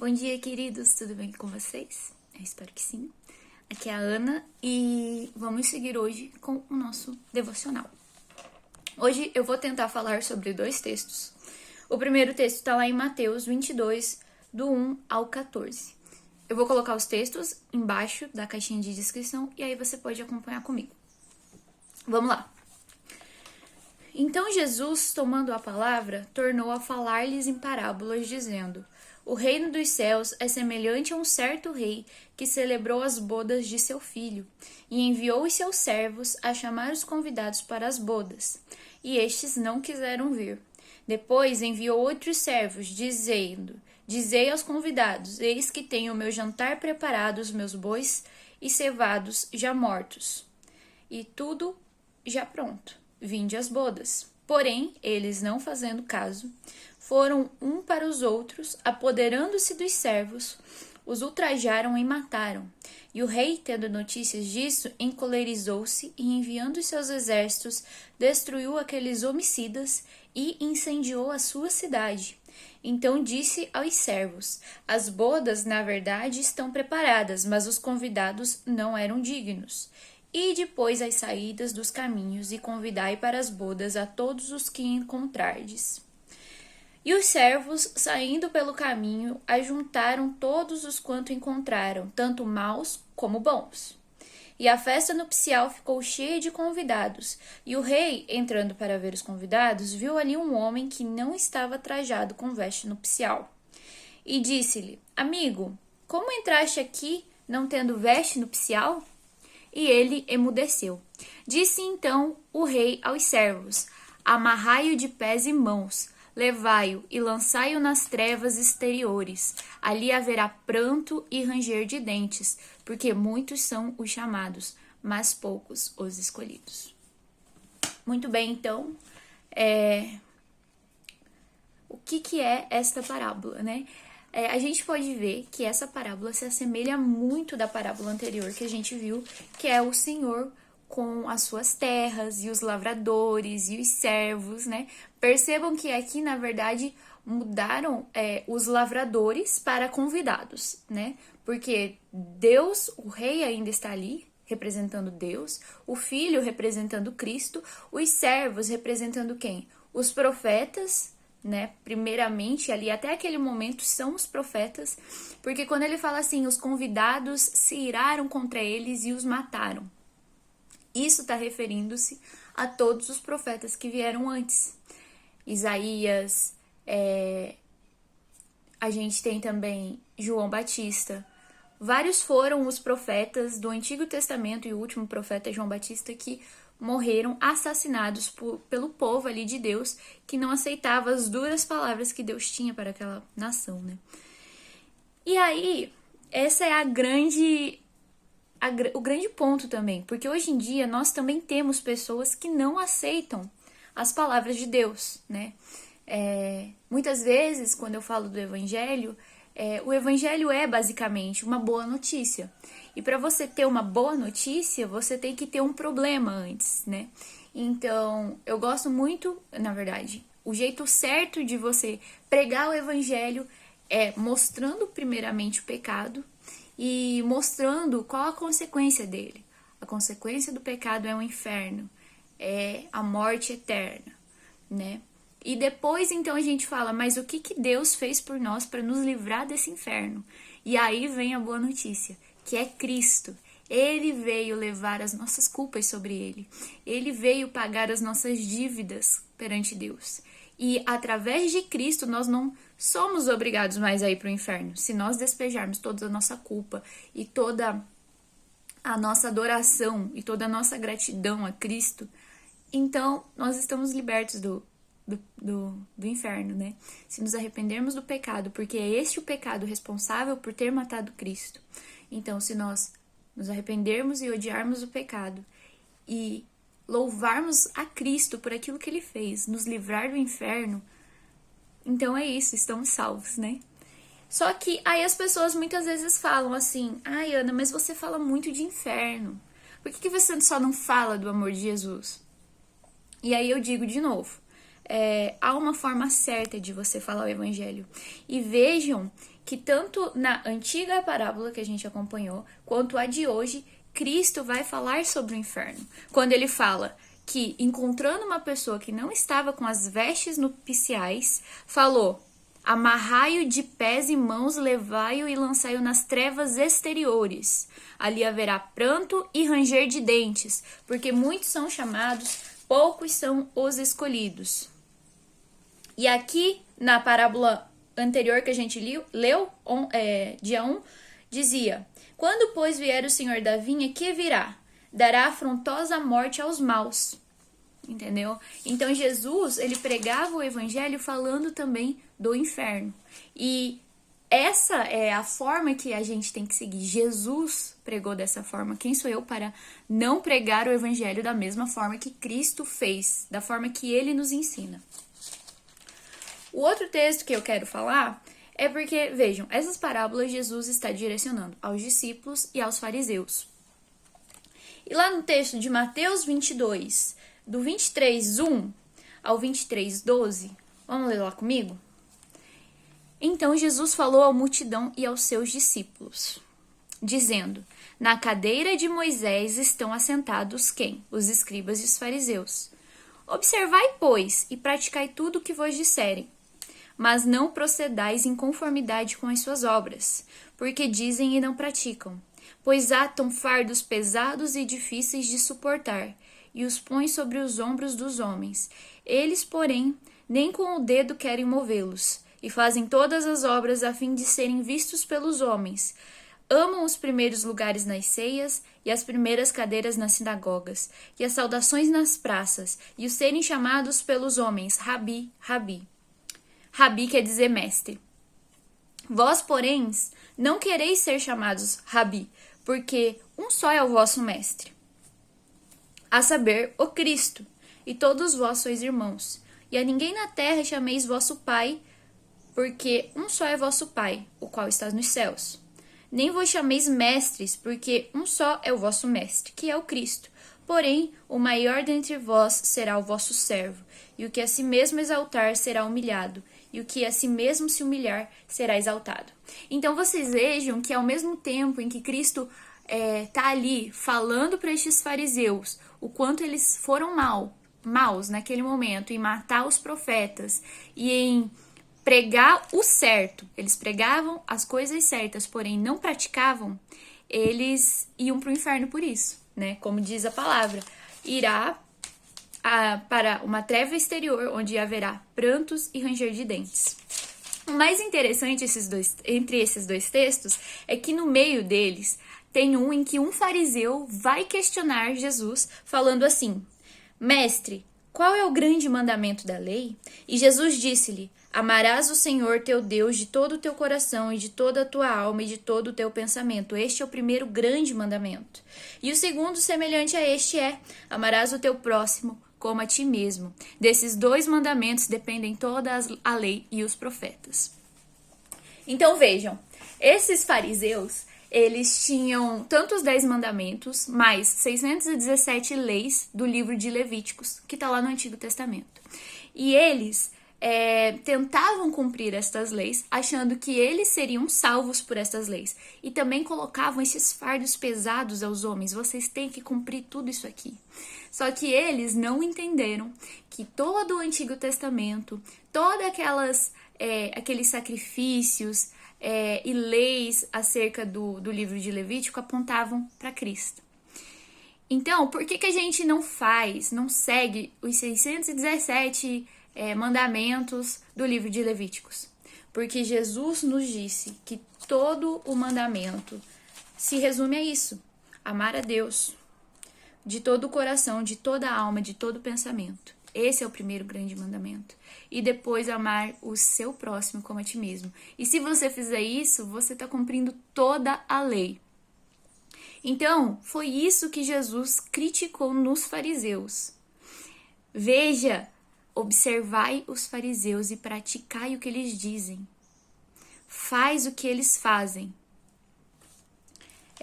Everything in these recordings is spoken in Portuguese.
Bom dia, queridos, tudo bem com vocês? Eu espero que sim. Aqui é a Ana e vamos seguir hoje com o nosso devocional. Hoje eu vou tentar falar sobre 2 textos. O primeiro texto está lá em Mateus 22, do 1 ao 14. Eu vou colocar os textos embaixo da caixinha de descrição e aí você pode acompanhar comigo. Vamos lá. Então Jesus, tomando a palavra, tornou a falar-lhes em parábolas, dizendo: O reino dos céus é semelhante a um certo rei que celebrou as bodas de seu filho, e enviou os seus servos a chamar os convidados para as bodas. E estes não quiseram vir. Depois enviou outros servos, dizendo: Dizei aos convidados: Eis que tenho o meu jantar preparado, os meus bois e cevados já mortos, e tudo já pronto. Vinde às bodas. Porém, eles, não fazendo caso, foram um para os outros, apoderando-se dos servos, os ultrajaram e mataram. E o rei, tendo notícias disso, encolerizou-se e, enviando seus exércitos, destruiu aqueles homicidas e incendiou a sua cidade. Então disse aos servos: As bodas, na verdade, estão preparadas, mas os convidados não eram dignos. E depois as saídas dos caminhos, e convidai para as bodas a todos os que encontrardes. E os servos, saindo pelo caminho, ajuntaram todos os quanto encontraram, tanto maus como bons. E a festa nupcial ficou cheia de convidados. E o rei, entrando para ver os convidados, viu ali um homem que não estava trajado com veste nupcial. E disse-lhe: Amigo, como entraste aqui, não tendo veste nupcial? E ele emudeceu. Disse então o rei aos servos: Amarrai-o de pés e mãos, levai-o e lançai-o nas trevas exteriores. Ali haverá pranto e ranger de dentes, porque muitos são os chamados, mas poucos os escolhidos. Muito bem, então, o que é esta parábola, né? A gente pode ver que essa parábola se assemelha muito da parábola anterior que a gente viu, que é o Senhor com as suas terras e os lavradores e os servos, né? Percebam que aqui, na verdade, mudaram os lavradores para convidados, né? Porque Deus, o rei ainda está ali, representando Deus, o filho representando Cristo, os servos representando quem? Os profetas, né? Primeiramente, ali até aquele momento são os profetas, porque quando ele fala assim, os convidados se iraram contra eles e os mataram. Isso está referindo-se a todos os profetas que vieram antes. Isaías, a gente tem também João Batista. Vários foram os profetas do Antigo Testamento e o último profeta é João Batista que morreram assassinados pelo povo ali de Deus que não aceitava as duras palavras que Deus tinha para aquela nação, né? E aí, essa é o grande ponto também, porque hoje em dia nós também temos pessoas que não aceitam as palavras de Deus, né? Muitas vezes, quando eu falo do Evangelho, o Evangelho é basicamente uma boa notícia. E para você ter uma boa notícia, você tem que ter um problema antes, né? Então, eu gosto muito, na verdade, o jeito certo de você pregar o Evangelho é mostrando primeiramente o pecado e mostrando qual a consequência dele. A consequência do pecado é o inferno, é a morte eterna, né? E depois, então, a gente fala, mas o que Deus fez por nós para nos livrar desse inferno? E aí vem a boa notícia, que é Cristo. Ele veio levar as nossas culpas sobre ele. Ele veio pagar as nossas dívidas perante Deus. E através de Cristo, nós não somos obrigados mais a ir para o inferno. Se nós despejarmos toda a nossa culpa e toda a nossa adoração e toda a nossa gratidão a Cristo, então nós estamos libertos do inferno, né? Se nos arrependermos do pecado, porque é este o pecado responsável por ter matado Cristo. Então, se nós nos arrependermos e odiarmos o pecado e louvarmos a Cristo por aquilo que ele fez, nos livrar do inferno, então é isso, estamos salvos, né? Só que aí as pessoas muitas vezes falam assim: ai, Ana, mas você fala muito de inferno. Por que você só não fala do amor de Jesus? E aí eu digo de novo, há uma forma certa de você falar o evangelho. E vejam que tanto na antiga parábola que a gente acompanhou, quanto a de hoje, Cristo vai falar sobre o inferno. Quando ele fala que, encontrando uma pessoa que não estava com as vestes nupciais, falou: amarrai-o de pés e mãos, levai-o e lançai-o nas trevas exteriores. Ali haverá pranto e ranger de dentes, porque muitos são chamados, poucos são os escolhidos. E aqui, na parábola anterior que a gente leu, dia 1, dizia: quando, pois, vier o Senhor da vinha, que virá? Dará afrontosa morte aos maus. Entendeu? Então, Jesus, ele pregava o evangelho falando também do inferno. E essa é a forma que a gente tem que seguir. Jesus pregou dessa forma. Quem sou eu para não pregar o evangelho da mesma forma que Cristo fez, da forma que ele nos ensina? O outro texto que eu quero falar é porque, vejam, essas parábolas Jesus está direcionando aos discípulos e aos fariseus. E lá no texto de Mateus 22, do 23:1 ao 23:12, vamos ler lá comigo? Então Jesus falou à multidão e aos seus discípulos, dizendo: na cadeira de Moisés estão assentados quem? Os escribas e os fariseus. Observai, pois, e praticai tudo o que vos disserem, mas não procedais em conformidade com as suas obras, porque dizem e não praticam, pois atam fardos pesados e difíceis de suportar, e os põem sobre os ombros dos homens. Eles, porém, nem com o dedo querem movê-los, e fazem todas as obras a fim de serem vistos pelos homens. Amam os primeiros lugares nas ceias e as primeiras cadeiras nas sinagogas, e as saudações nas praças, e os serem chamados pelos homens, Rabi, Rabi. Rabi quer dizer mestre. Vós, porém, não quereis ser chamados Rabi, porque um só é o vosso mestre, a saber, o Cristo, e todos vós sois irmãos. E a ninguém na terra chameis vosso Pai, porque um só é vosso Pai, o qual está nos céus. Nem vos chameis mestres, porque um só é o vosso mestre, que é o Cristo. Porém, o maior dentre vós será o vosso servo, e o que a si mesmo exaltar será humilhado, e o que a si mesmo se humilhar será exaltado. Então vocês vejam que ao mesmo tempo em que Cristo está ali falando para estes fariseus o quanto eles foram maus naquele momento em matar os profetas e em pregar o certo, eles pregavam as coisas certas, porém não praticavam, eles iam para o inferno por isso, né? Como diz a palavra, irá para uma treva exterior, onde haverá prantos e ranger de dentes. O mais interessante entre esses dois textos é que no meio deles tem um em que um fariseu vai questionar Jesus, falando assim: Mestre, qual é o grande mandamento da lei? E Jesus disse-lhe: amarás o Senhor teu Deus de todo o teu coração e de toda a tua alma e de todo o teu pensamento. Este é o primeiro grande mandamento. E o segundo, semelhante a este, é: amarás o teu próximo como a ti mesmo. Desses dois mandamentos dependem toda a lei e os profetas. Então vejam, esses fariseus, eles tinham tanto os 10 mandamentos, mais 617 leis do livro de Levíticos, que está lá no Antigo Testamento. E eles tentavam cumprir estas leis, achando que eles seriam salvos por estas leis. E também colocavam esses fardos pesados aos homens: vocês têm que cumprir tudo isso aqui. Só que eles não entenderam que todo o Antigo Testamento, todos aqueles sacrifícios e leis acerca do livro de Levítico apontavam para Cristo. Então, por que a gente não segue os 617 mandamentos do livro de Levíticos? Porque Jesus nos disse que todo o mandamento se resume a isso: amar a Deus de todo o coração, de toda a alma, de todo o pensamento. Esse é o primeiro grande mandamento. E depois amar o seu próximo como a ti mesmo. E se você fizer isso, você está cumprindo toda a lei. Então, foi isso que Jesus criticou nos fariseus. Veja, observai os fariseus e praticai o que eles dizem. Faz o que eles fazem.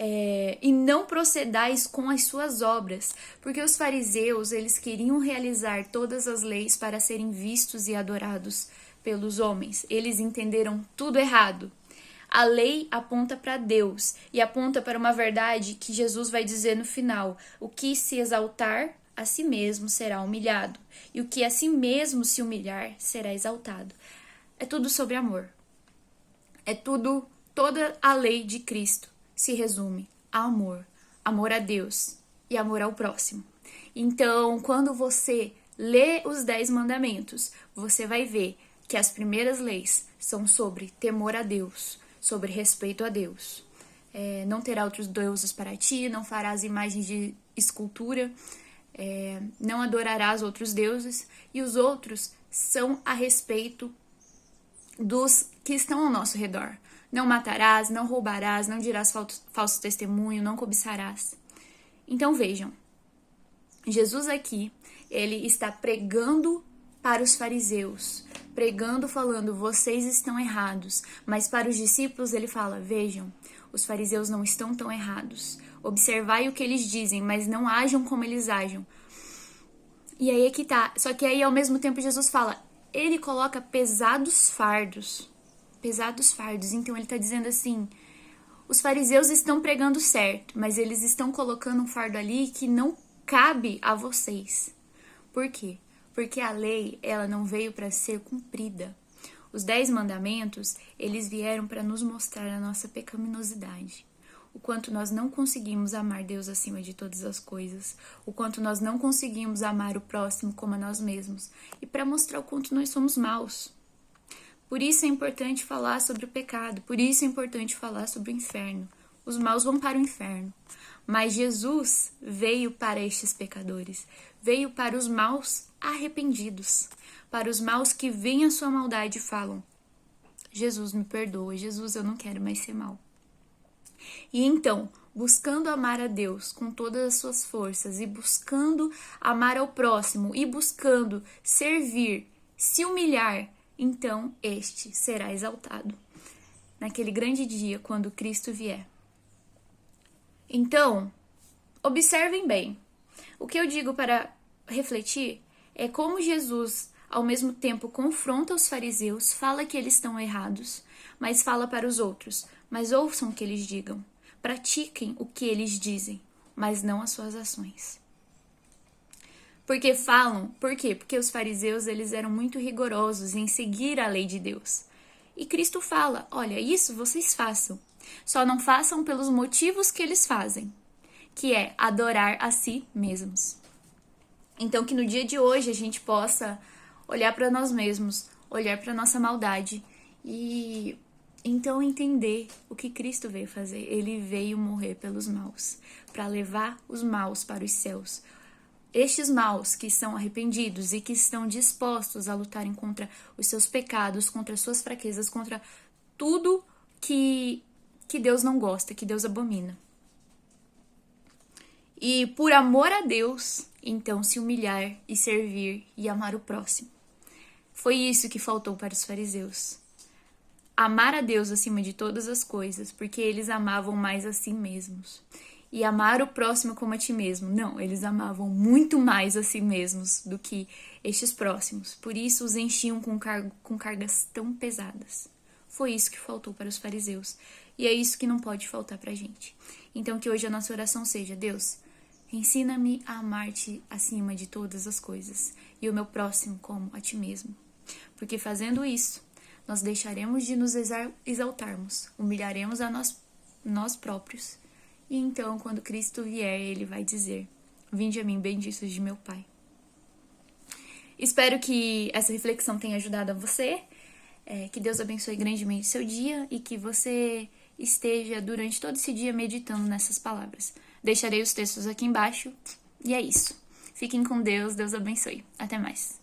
e não procedais com as suas obras, porque os fariseus, eles queriam realizar todas as leis para serem vistos e adorados pelos homens. Eles entenderam tudo errado. A lei aponta para Deus e aponta para uma verdade que Jesus vai dizer no final: o que se exaltar a si mesmo será humilhado, e o que a si mesmo se humilhar será exaltado. É tudo sobre amor. É tudo, toda a lei de Cristo se resume a amor. Amor a Deus e amor ao próximo. Então, quando você lê os 10 mandamentos, você vai ver que as primeiras leis são sobre temor a Deus, sobre respeito a Deus. Não terá outros deuses para ti, não farás imagens de escultura, não adorarás outros deuses, e os outros são a respeito dos que estão ao nosso redor. Não matarás, não roubarás, não dirás falso testemunho, não cobiçarás. Então vejam, Jesus aqui, ele está pregando para os fariseus, pregando, falando, vocês estão errados. Mas para os discípulos ele fala, vejam, os fariseus não estão tão errados. Observai o que eles dizem, mas não ajam como eles ajam. E aí é que tá. Só que aí ao mesmo tempo Jesus fala, ele coloca pesados fardos. Pesados fardos. Então ele tá dizendo assim, os fariseus estão pregando certo, mas eles estão colocando um fardo ali que não cabe a vocês. Por quê? Porque a lei, ela não veio para ser cumprida. Os 10 mandamentos, eles vieram para nos mostrar a nossa pecaminosidade. O quanto nós não conseguimos amar Deus acima de todas as coisas. O quanto nós não conseguimos amar o próximo como a nós mesmos. E para mostrar o quanto nós somos maus. Por isso é importante falar sobre o pecado. Por isso é importante falar sobre o inferno. Os maus vão para o inferno. Mas Jesus veio para estes pecadores. Veio para os maus arrependidos. Para os maus que veem a sua maldade e falam, Jesus, me perdoa. Jesus, eu não quero mais ser mau. E então, buscando amar a Deus com todas as suas forças e buscando amar ao próximo e buscando servir, se humilhar, então este será exaltado naquele grande dia quando Cristo vier. Então, observem bem. O que eu digo para refletir é como Jesus, ao mesmo tempo, confronta os fariseus, fala que eles estão errados, mas fala para os outros, mas ouçam o que eles digam, pratiquem o que eles dizem, mas não as suas ações. Porque falam, por quê? Porque os fariseus, eles eram muito rigorosos em seguir a lei de Deus. E Cristo fala, olha, isso vocês façam, só não façam pelos motivos que eles fazem, que é adorar a si mesmos. Então que no dia de hoje a gente possa olhar para nós mesmos, olhar para nossa maldade e então entender o que Cristo veio fazer. Ele veio morrer pelos maus, para levar os maus para os céus. Estes maus que são arrependidos e que estão dispostos a lutarem contra os seus pecados, contra as suas fraquezas, contra tudo que Deus não gosta, que Deus abomina. E por amor a Deus, então se humilhar e servir e amar o próximo. Foi isso que faltou para os fariseus. Amar a Deus acima de todas as coisas, porque eles amavam mais a si mesmos. E amar o próximo como a ti mesmo. Não, eles amavam muito mais a si mesmos do que estes próximos. Por isso os enchiam com cargas tão pesadas. Foi isso que faltou para os fariseus. E é isso que não pode faltar para a gente. Então que hoje a nossa oração seja, Deus, ensina-me a amar-te acima de todas as coisas. E o meu próximo como a ti mesmo. Porque fazendo isso, nós deixaremos de nos exaltarmos, humilharemos a nós próprios. E então, quando Cristo vier, ele vai dizer, vinde a mim, benditos de meu Pai. Espero que essa reflexão tenha ajudado a você, que Deus abençoe grandemente seu dia e que você esteja durante todo esse dia meditando nessas palavras. Deixarei os textos aqui embaixo e é isso. Fiquem com Deus, Deus abençoe. Até mais.